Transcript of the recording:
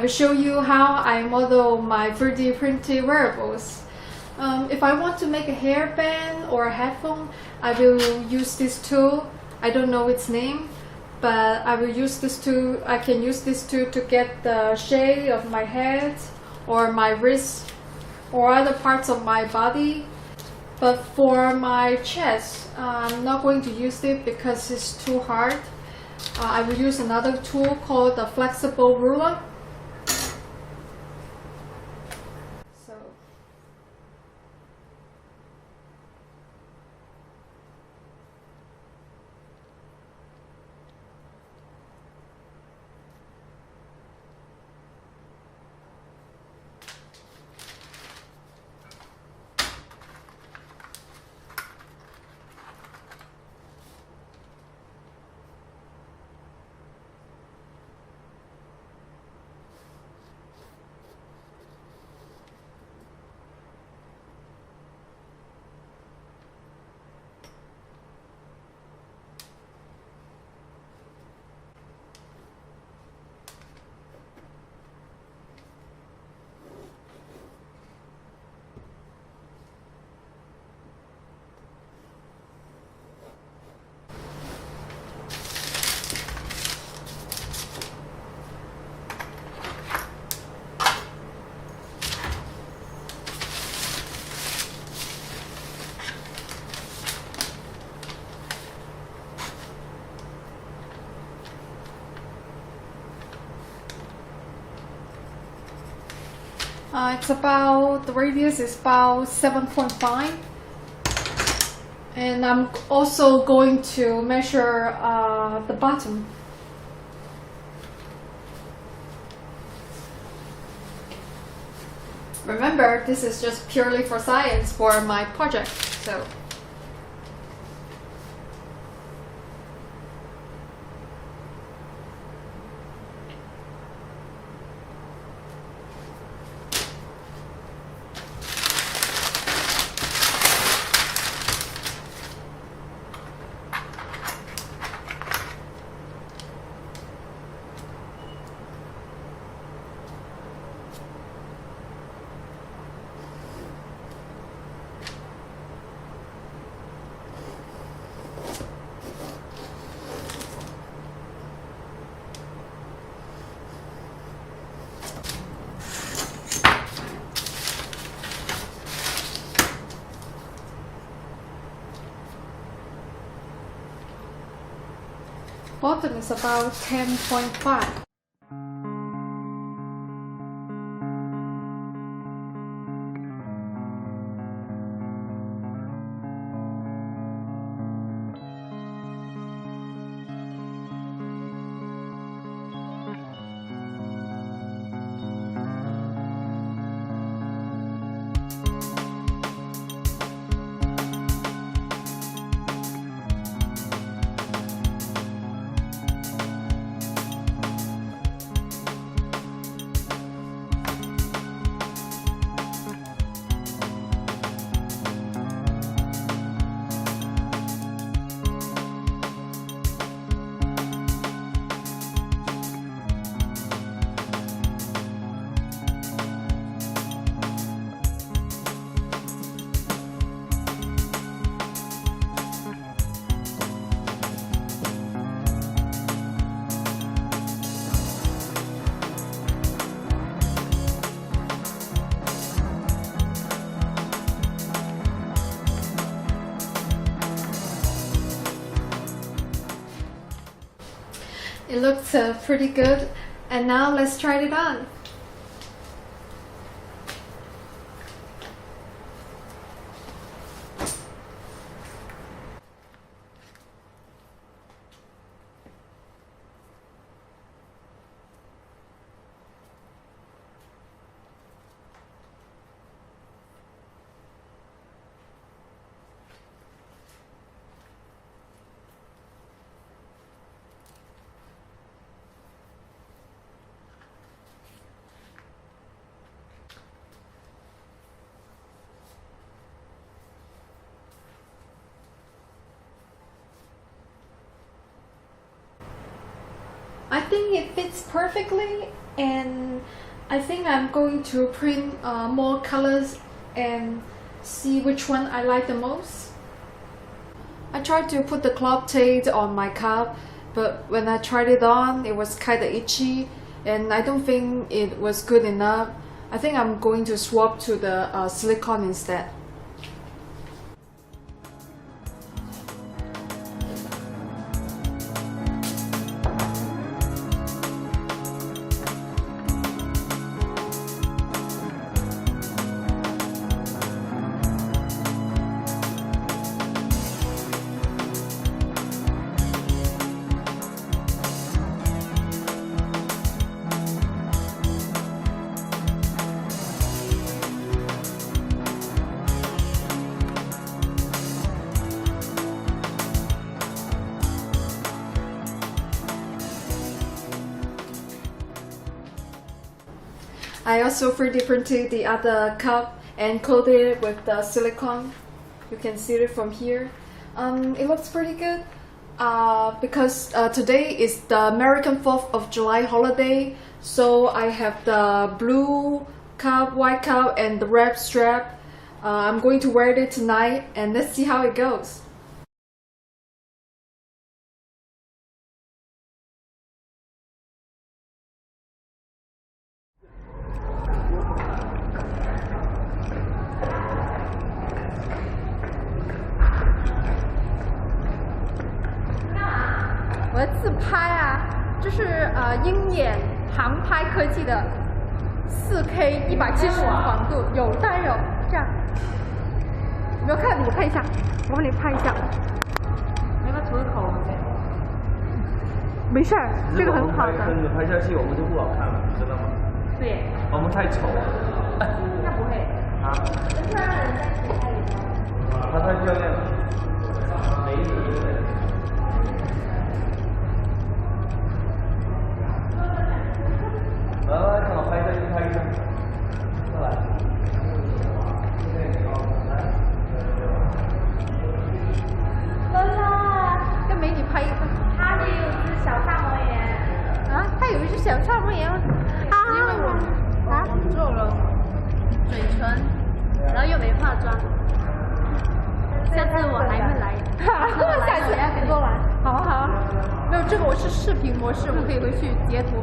will show you how I model my 3D printed wearables. If I want to make a hairband or a headphone, I will use this tool. I don't know its name, but I will use this tool. I can use this tool to get the shape of my head or my wrist or other parts of my body. But for my chest, I'm not going to use it because it's too hard. I will use another tool called the flexible ruler. The radius is about 7.5, and I'm also going to measure the bottom. Remember, this is just purely for science for my project, so. Bottom is about 10.5. It looks pretty good, and now let's try it on. I think it fits perfectly, and I think I'm going to print more colors and see which one I like the most. I tried to put the cloth tape on my cup, but when I tried it on, it was kind of itchy, and I don't think it was good enough. I think I'm going to swap to the silicone instead. I also 3D printed the other cup and coated it with the silicone. You can see it from here. It looks pretty good because today is the American 4th of July holiday. So I have the blue cup, white cup, and the red strap. I'm going to wear it tonight, and let's see how it goes.我的自拍啊，这是鹰眼航拍科技的4K 175黄度，有当然有这样，有没有看？你看一下，我帮你拍一下。你把涂个口红。没事儿，这个很好的。跟着拍下去，我们就不好看了，你知道吗？对。我们太丑了。那不会。啊？跟漂亮的人在一起拍也行。她太漂亮了，美女。来，正好拍一下，就拍一张，过来。乐乐，跟美女拍一个。他也有一只小萨摩耶。啊，他有一只小萨摩耶吗？啊，因为我做了嘴唇，然后又没化妆。下次我还会来。下次要跟过来。好啊好啊。没有，这个我是视频模式，我可以回去截图。